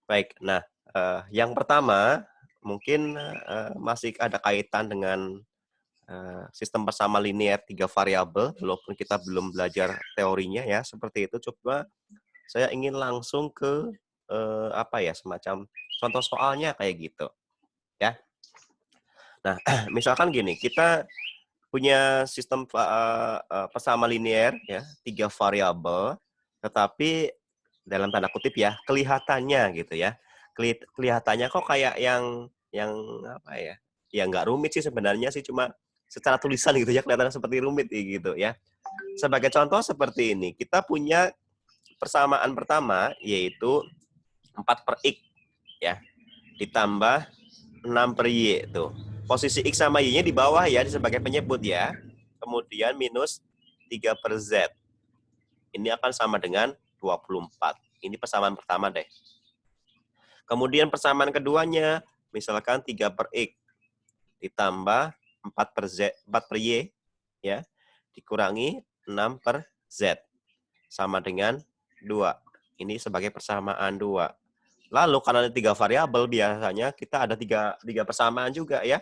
Baik. Nah, yang pertama mungkin, masih ada kaitan dengan, sistem bersama linear 3 variabel, walaupun kita belum belajar teorinya ya, seperti itu. Coba saya ingin langsung ke, apa ya, semacam contoh soalnya kayak gitu, ya. Nah, misalkan gini, kita punya sistem bersama linear ya, 3 variabel, tetapi dalam tanda kutip ya, kelihatannya gitu ya, kelihatannya kok kayak yang apa ya, ya nggak rumit sih sebenarnya sih, cuma secara tulisan gitu ya, kelihatan seperti rumit gitu ya. Sebagai contoh seperti ini, kita punya persamaan pertama yaitu 4/X ya, ditambah 6/Y tuh. Posisi X sama Y-nya di bawah ya sebagai penyebut ya. Kemudian minus 3/Z. Ini akan sama dengan 24. Ini persamaan pertama deh. Kemudian persamaan keduanya, misalkan 3/X ditambah 4/Z, 4/Y ya, dikurangi 6/Z sama dengan 2. Ini sebagai persamaan 2. Lalu karena ada 3 variabel, biasanya kita ada tiga persamaan juga ya.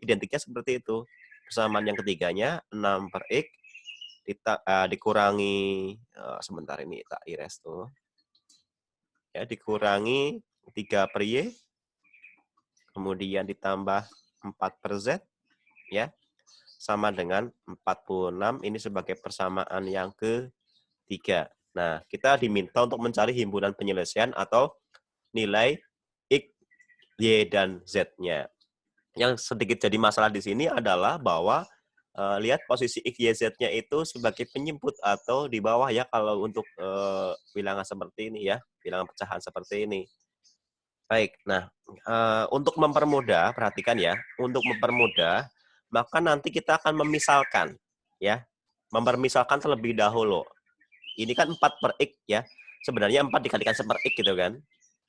Identiknya seperti itu. Persamaan yang ketiganya 6/X dikurangi, sebentar ini tak ires tuh. Ya, dikurangi 3/Y, kemudian ditambah 4/Z ya, sama dengan 46. Ini sebagai persamaan yang ketiga. Nah, kita diminta untuk mencari himpunan penyelesaian atau nilai X, Y, dan Z-nya. Yang sedikit jadi masalah di sini adalah bahwa lihat posisi X, Y, Z-nya itu sebagai penyebut atau di bawah ya kalau untuk bilangan seperti ini ya, bilangan pecahan seperti ini. Baik, nah untuk mempermudah, perhatikan ya, untuk mempermudah, maka nanti kita akan memisalkan ya, mempermisalkan terlebih dahulu. Ini kan 4/X ya, sebenarnya 4 dikalikan 1/X gitu kan,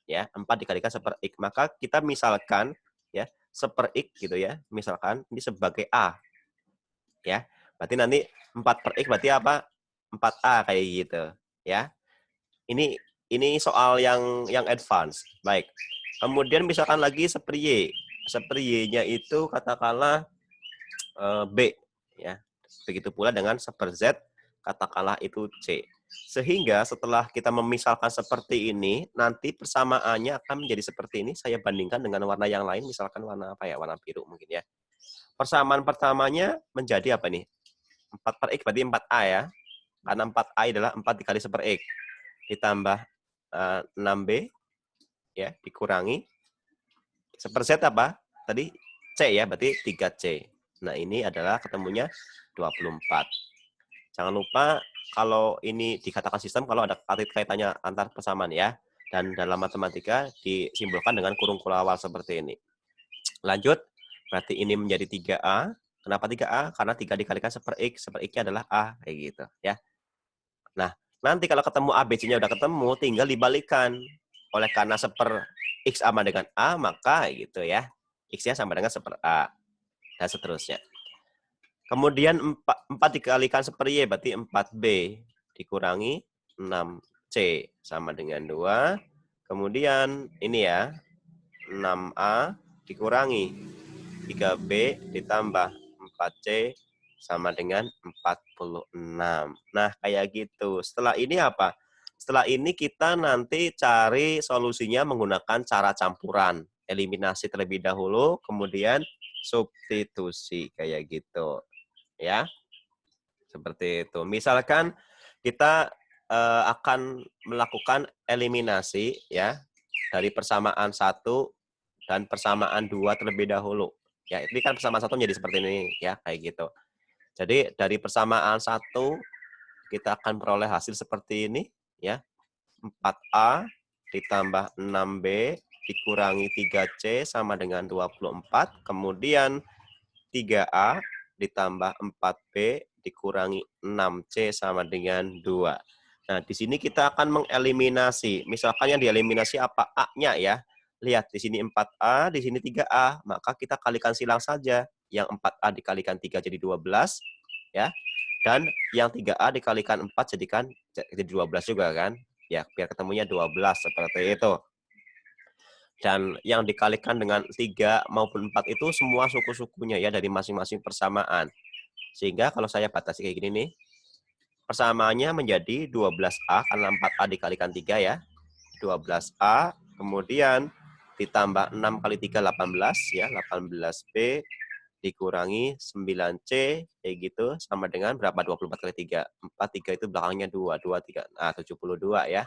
ya 4 dikalikan 1/X, maka kita misalkan ya 1/X gitu ya, misalkan ini sebagai A ya, berarti nanti 4/X berarti apa, 4A kayak gitu ya. Ini soal yang advance. Baik, kemudian misalkan lagi 1/Y, 1/Y-nya itu katakanlah B ya, begitu pula dengan 1/Z katakanlah itu C. Sehingga setelah kita memisalkan seperti ini, nanti persamaannya akan menjadi seperti ini, saya bandingkan dengan warna yang lain, misalkan warna apa ya, warna biru mungkin ya. Persamaan pertamanya menjadi apa nih? 4/X berarti 4A ya. Karena 4A adalah 4 dikali 1/X. Ditambah 6B ya, dikurangi 1/Z apa? Tadi C ya, berarti 3C. Nah, ini adalah ketemunya 24. Jangan lupa kalau ini dikatakan sistem kalau ada kaitannya antar persamaan ya. Dan dalam matematika disimbolkan dengan kurung kulawal seperti ini. Lanjut, berarti ini menjadi 3A. Kenapa 3A? Karena 3 dikalikan 1/X, 1/X-nya adalah A, kayak gitu ya. Nah, nanti kalau ketemu A, B, C-nya udah ketemu, tinggal dibalikan. Oleh karena 1/X sama dengan A, maka gitu ya, X-nya sama dengan 1/A, dan seterusnya. Kemudian 4 dikalikan 1/Y berarti 4B dikurangi 6C sama dengan 2. Kemudian ini ya, 6A dikurangi 3B ditambah 4C sama dengan 46. Nah, kayak gitu. Setelah ini apa? Setelah ini kita nanti cari solusinya menggunakan cara campuran. Eliminasi terlebih dahulu, kemudian substitusi kayak gitu. Ya, seperti itu. Misalkan kita akan melakukan eliminasi ya dari persamaan 1 dan persamaan 2 terlebih dahulu. Ya, ini kan persamaan 1 menjadi seperti ini ya, kayak gitu. Jadi dari persamaan 1 kita akan peroleh hasil seperti ini ya. 4A ditambah 6B dikurangi 3C sama dengan 24. Kemudian 3A ditambah 4B dikurangi 6C sama dengan 2. Nah, di sini kita akan mengeliminasi. Misalkan yang dieliminasi apa? A-nya ya. Lihat, di sini 4A, di sini 3A. Maka kita kalikan silang saja. Yang 4A dikalikan 3 jadi 12. Ya. Dan yang 3A dikalikan 4 jadi 12 juga kan. Ya, biar ketemunya 12 seperti itu. Dan yang dikalikan dengan 3 maupun 4 itu semua suku-sukunya ya dari masing-masing persamaan. Sehingga kalau saya batasi kayak gini nih, persamaannya menjadi 12A karena 4A dikalikan 3 ya. 12A, kemudian ditambah 6 kali 3, 18 ya, 18B dikurangi 9C, kayak gitu, sama dengan berapa? 24 kali 3. 4, 3 itu belakangnya 2, 2, 3, nah 72 ya.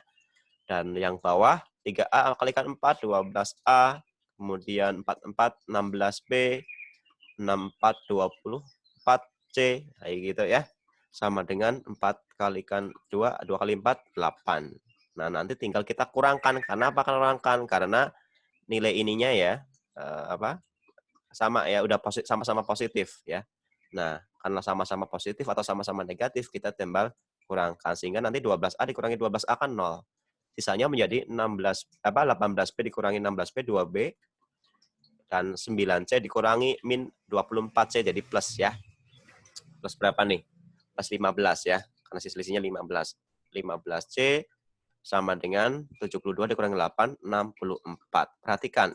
Dan yang bawah 3A kalikan 4, 12A, kemudian 44, 16B, 64, 24C, kayak gitu ya. Sama dengan 4 kalikan 2, 2 kali 4, 8. Nah, nanti tinggal kita kurangkan. Karena apa kurangkan? Karena nilai ininya ya, sama ya, udah sama-sama positif ya. Nah, karena sama-sama positif atau sama-sama negatif, kita timbal kurangkan. Sehingga nanti 12A dikurangi 12A kan 0. Sisanya menjadi 18B dikurangi 16B, 2B. Dan 9C dikurangi min 24C, jadi plus ya. Plus berapa nih? Plus 15 ya. Karena selisihnya 15. 15C sama dengan 72 dikurangi 8, 64. Perhatikan,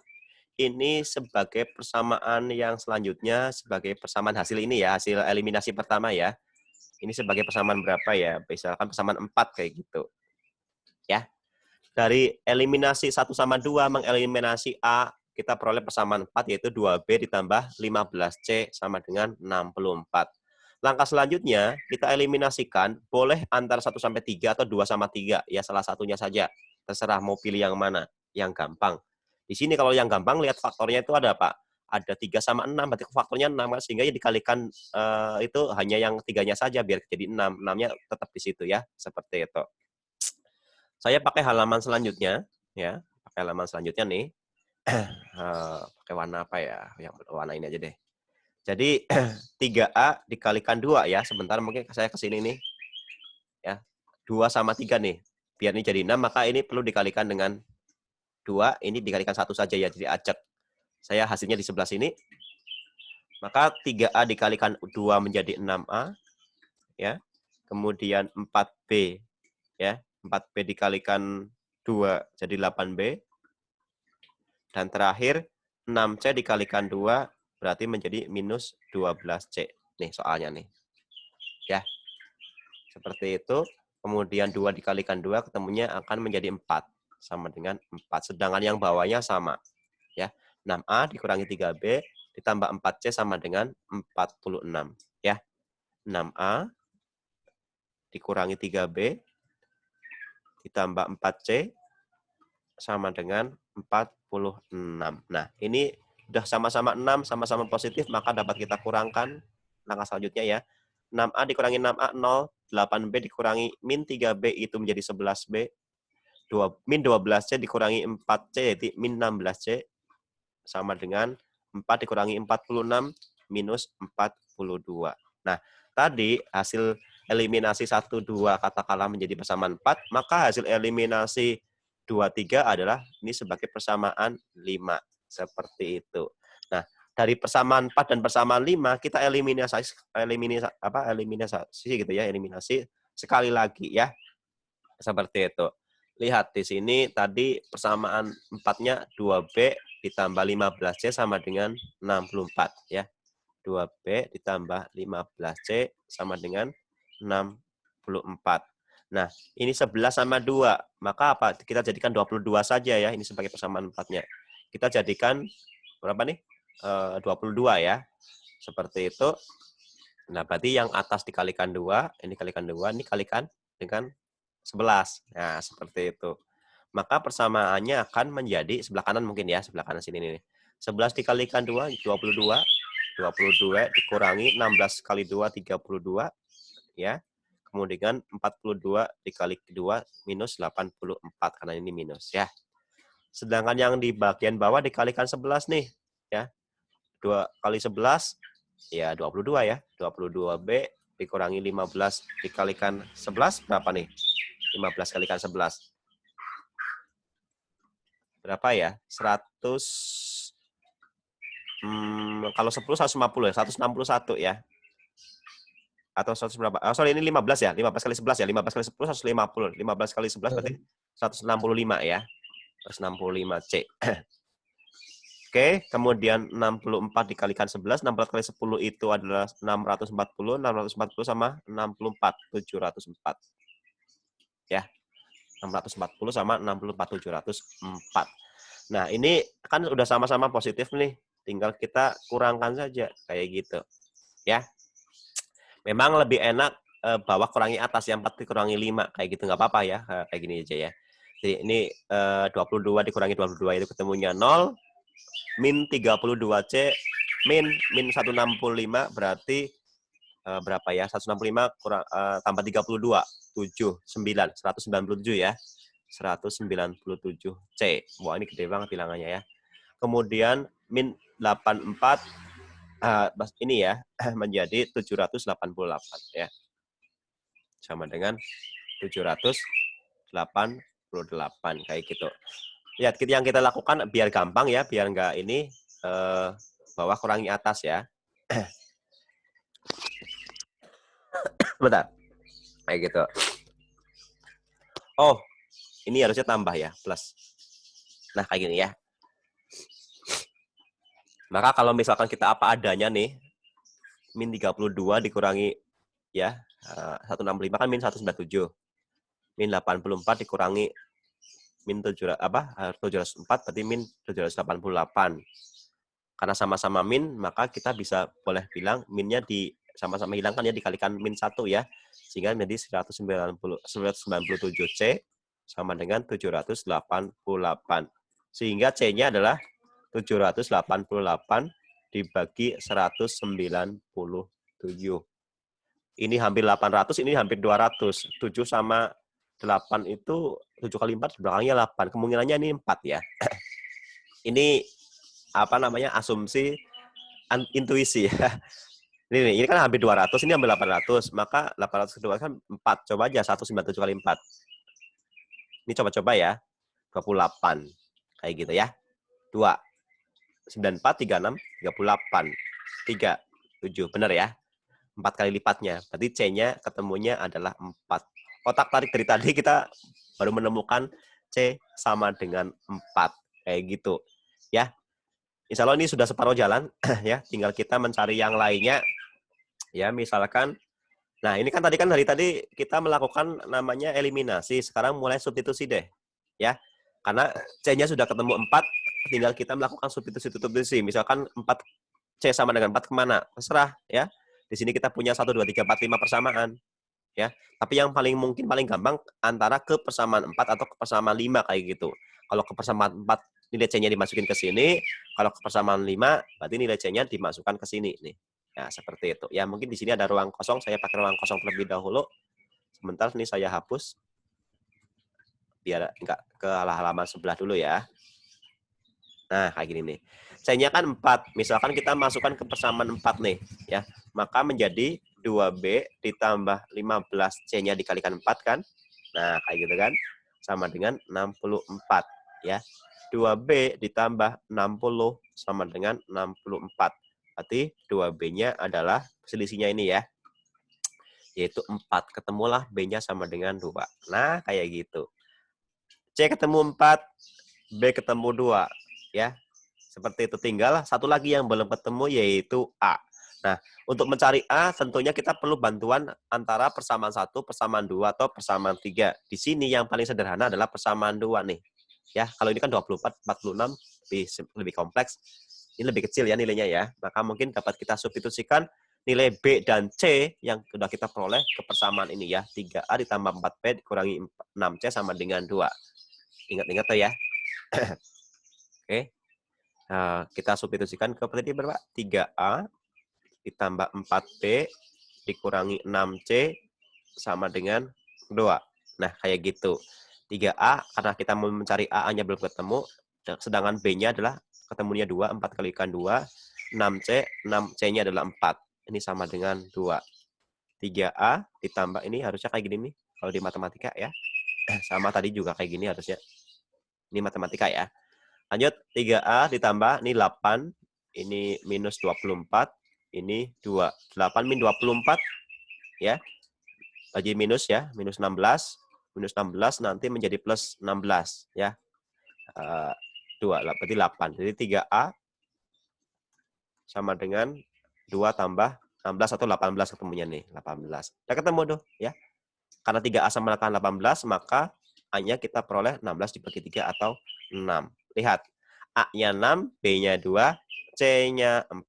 ini sebagai persamaan yang selanjutnya, sebagai persamaan hasil ini ya, hasil eliminasi pertama ya. Ini sebagai persamaan berapa ya? Misalkan persamaan 4 kayak gitu. Ya. Dari eliminasi 1 sama 2 mengeliminasi A, kita peroleh persamaan 4 yaitu 2B ditambah 15C sama dengan 64. Langkah selanjutnya, kita eliminasikan boleh antara 1 sampai 3 atau 2 sama 3. Ya, salah satunya saja. Terserah mau pilih yang mana, yang gampang. Di sini kalau yang gampang, lihat faktornya itu ada apa? Ada 3 sama 6, berarti faktornya 6, sehingga dikalikan itu hanya yang 3-nya saja, biar jadi 6. 6-nya tetap di situ ya, seperti itu. Saya pakai halaman selanjutnya, ya. Pakai halaman selanjutnya nih. Pakai warna apa ya? Yang warna ini aja deh. Jadi 3A dikalikan 2 ya. Sebentar mungkin saya ke sini nih. Ya. 2 sama 3 nih. Biar ini jadi 6, maka ini perlu dikalikan dengan 2. Ini dikalikan 1 saja ya. Jadi acak. Saya hasilnya di sebelah sini. Maka 3A dikalikan 2 menjadi 6A. Ya. Kemudian 4B. Ya. 4B dikalikan 2 jadi 8B. Dan terakhir 6C dikalikan 2 berarti menjadi minus 12C. Nih soalnya nih. Ya. Seperti itu. Kemudian 2 dikalikan 2 ketemunya akan menjadi 4. Sama dengan 4. Sedangkan yang bawahnya sama. Ya. 6A dikurangi 3B ditambah 4C sama dengan 46. Ya. 6A dikurangi 3B ditambah 4C sama dengan 46. Nah, ini udah sama-sama 6, sama-sama positif, maka dapat kita kurangkan. Langkah selanjutnya ya. 6A dikurangi 6A, 0. 8B dikurangi min 3B, itu menjadi 11B. Min 12C dikurangi 4C, jadi min 16C. Sama dengan 4 dikurangi 46, minus 42. Nah, tadi hasil eliminasi 1, 2 katakanlah menjadi persamaan 4, maka hasil eliminasi 2, 3 adalah ini sebagai persamaan 5. Seperti itu. Nah, dari persamaan 4 dan persamaan 5, kita eliminasi gitu ya, eliminasi sekali lagi ya. Seperti itu. Lihat di sini tadi persamaan 4-nya 2B ditambah 15C sama dengan 64 ya. 2B ditambah 15C sama dengan 64. Nah, ini 11 sama 2. Maka apa? Kita jadikan 22 saja ya. Ini sebagai persamaan 4-nya. Kita jadikan berapa nih? 22 ya. Seperti itu. Nah, berarti yang atas dikalikan 2, ini kalikan 2, ini kalikan dengan 11. Nah, seperti itu. Maka persamaannya akan menjadi sebelah kanan mungkin ya, sebelah kanan sini nih. 11 dikalikan 2, 22. 22 dikurangi 16 kali 2, 32. Ya. Kemudian 42 dikali 2, minus 84. Karena ini minus ya. Sedangkan yang di bagian bawah dikalikan 11 nih. Ya. 2 kali 11, ya 22 ya. 22B dikurangi 15 dikalikan 11, berapa nih? 15 kalikan 11. Berapa ya? 100, kalau 10 150 ya, 161 ya. Atau 100 berapa? Oh, sorry, ini 15 ya. 15 kali 11 ya. 15 kali 10 150. 15 kali 11 berarti 165 ya. 165C. Oke, kemudian 64 dikalikan 11, 64 kali 10 itu adalah 640, 640 sama 64, 704. Ya, 640 sama 64, 704. Nah, ini kan udah sama-sama positif nih, tinggal kita kurangkan saja, kayak gitu. Ya, memang lebih enak bawah kurangi atas, yang 4 dikurangi 5, kayak gitu, nggak apa-apa ya, kayak gini aja ya. Jadi ini 22 dikurangi 22 itu ketemunya 0, min 32C, min 165 berarti berapa ya? 165 kurang tambah 32, 7, 9, 197 ya. 197C. Wah, ini gede banget bilangannya ya. Kemudian min 84 ini ya menjadi 788 ya. Sama dengan 788 kayak gitu. Lihat yang kita lakukan biar gampang ya, biar nggak ini bawah kurangi atas ya. Bentar. Kayak gitu. Oh, ini harusnya tambah ya, plus. Nah, kayak gini ya. Maka kalau misalkan kita apa adanya nih, min 32 dikurangi ya, 165 kan min 197. Min 84 dikurangi min 704 berarti min 788. Karena sama-sama min, maka kita bisa boleh bilang minnya sama-sama hilangkan ya, dikalikan min 1 ya. Sehingga menjadi 197C sama dengan 788. Sehingga C-nya adalah 788 dibagi 197. Ini hampir 800, ini hampir 200. 7 sama 8 itu 7 kali 4 belakangnya 8. Kemungkinannya ini 4 ya. Ini apa namanya? Asumsi intuisi ya. Ini kan hampir 200, ini hampir 800. Maka 800 kedua kan 4. Coba aja 197 kali 4. Ini coba-coba ya. 28. Kayak gitu ya. 2. 94, 36, 38. 3, 7. Benar ya? 4 kali lipatnya. Berarti C-nya ketemunya adalah 4. Otak tarik dari tadi kita baru menemukan C sama dengan 4. Kayak gitu. Ya. Insya Allah ini sudah separuh jalan. Ya, tinggal kita mencari yang lainnya. Ya, misalkan. Nah, ini kan dari tadi kita melakukan namanya eliminasi. Sekarang mulai substitusi deh. Ya. Karena C-nya sudah ketemu 4, tinggal kita melakukan substitusi. Misalkan 4C sama dengan 4 kemana? Terserah. Ya. Di sini kita punya 1, 2, 3, 4, 5 persamaan. Ya. Tapi yang paling gampang antara ke persamaan 4 atau ke persamaan 5 kayak gitu. Kalau ke persamaan 4 nilai C-nya dimasukin ke sini, kalau ke persamaan 5 berarti nilai C-nya dimasukkan ke sini nih. Ya, seperti itu. Ya, mungkin di sini ada ruang kosong, saya pakai ruang kosong terlebih dahulu. Sebentar nih saya hapus. Biar enggak ke halaman sebelah dulu ya. Nah, kayak gini nih. C-nya kan 4. Misalkan kita masukkan ke persamaan 4 nih, ya. Maka menjadi 2B ditambah 15. C-nya dikalikan 4 kan? Nah, kayak gitu kan? Sama dengan 64, ya. 2B ditambah 60 sama dengan 64. Berarti 2B-nya adalah selisihnya ini ya. Yaitu 4. Ketemulah B-nya sama dengan 2. Nah, kayak gitu. C ketemu 4, B ketemu 2. Ya, seperti itu. Tinggal satu lagi yang belum ketemu yaitu A. Nah, untuk mencari A tentunya kita perlu bantuan antara persamaan 1, persamaan 2, atau persamaan 3. Di sini yang paling sederhana adalah persamaan 2 nih. Ya, kalau ini kan 24, 46 lebih kompleks. Ini lebih kecil ya nilainya ya. Maka mungkin dapat kita substitusikan nilai B dan C yang sudah kita peroleh ke persamaan ini ya. 3A ditambah 4B dikurangi 6C sama dengan 2. Ingat-ingat tuh ya. Oke. Nah, kita substitusikan ke tadi berapa? 3A ditambah 4B dikurangi 6C sama dengan 2. Nah, kayak gitu. 3A, karena kita mau mencari A-nya belum ketemu, sedangkan B-nya adalah ketemunya 2, 4 kalikan 2, 6C, 6C-nya adalah 4. Ini sama dengan 2. 3A ditambah, ini harusnya kayak gini nih, kalau di matematika ya. Sama tadi juga kayak gini harusnya. Ini matematika ya. Lanjut, 3A ditambah, ini 8, ini minus 24, ini 2. 8 min 24, ya. Bagi minus ya, minus 16. Minus 16 nanti menjadi plus 16, ya. 2, berarti 8. Jadi 3A sama dengan 2 tambah 16 atau 18 ketemunya nih, 18. Udah ketemu tuh ya. Karena 3A sama dengan 18, maka A-nya kita peroleh 16 dibagi 3 atau 6. Lihat, A-nya 6, B-nya 2, C-nya 4.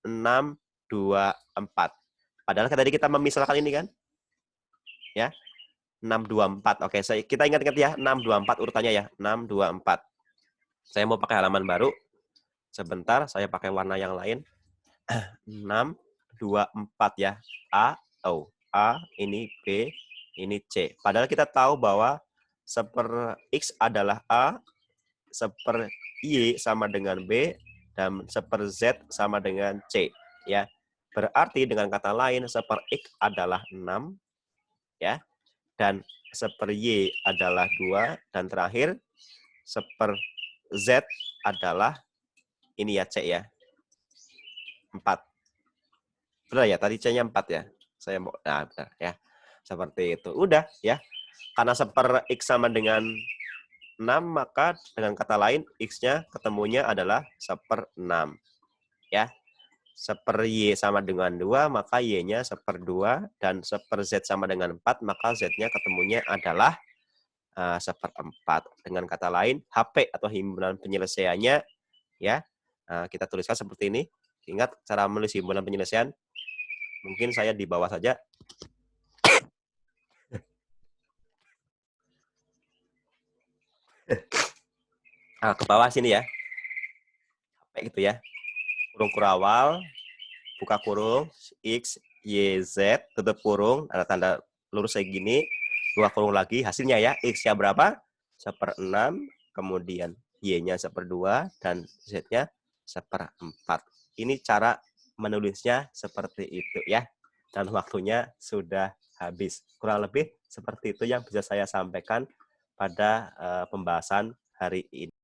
6, 2, 4. Padahal tadi kita memisahkan ini kan? Ya. 6, 2, 4. Oke, kita ingat-ingat ya. 6, 2, 4 urutannya ya. 6, 2, 4. Saya mau pakai halaman baru. Sebentar, saya pakai warna yang lain. 6, 2, 4 ya. A, ini B, ini C. Padahal kita tahu bahwa seper X adalah A, seper Y sama dengan B, dan seper Z sama dengan C. Ya. Berarti dengan kata lain, seper X adalah 6, ya, dan seper Y adalah 2, dan terakhir seper Z adalah ini ya, C ya, 4. Benar ya, tadi C-nya 4 ya. Saya mau, nah benar ya. Seperti itu. Udah ya. Karena seper X sama dengan 6, maka dengan kata lain X-nya ketemunya adalah seper 6. Ya. Seper Y sama dengan 2, maka Y-nya seper 2. Dan seper Z sama dengan 4, maka Z-nya ketemunya adalah seper 4. Dengan kata lain, HP atau himpunan penyelesaiannya, ya, kita tuliskan seperti ini. Ingat cara menulis himpunan penyelesaian? Mungkin saya di bawah saja. Ke bawah sini ya. Kayak gitu ya. Kurung kurawal, buka kurung, X, Y, Z, tutup kurung, ada tanda lurus kayak gini, buka kurung lagi, hasilnya ya, X-nya berapa? Seper 6, kemudian Y-nya seper 2, dan Z-nya seper 4. Ini cara menulisnya seperti itu ya. Dan waktunya sudah habis. Kurang lebih seperti itu yang bisa saya sampaikan pada pembahasan hari ini.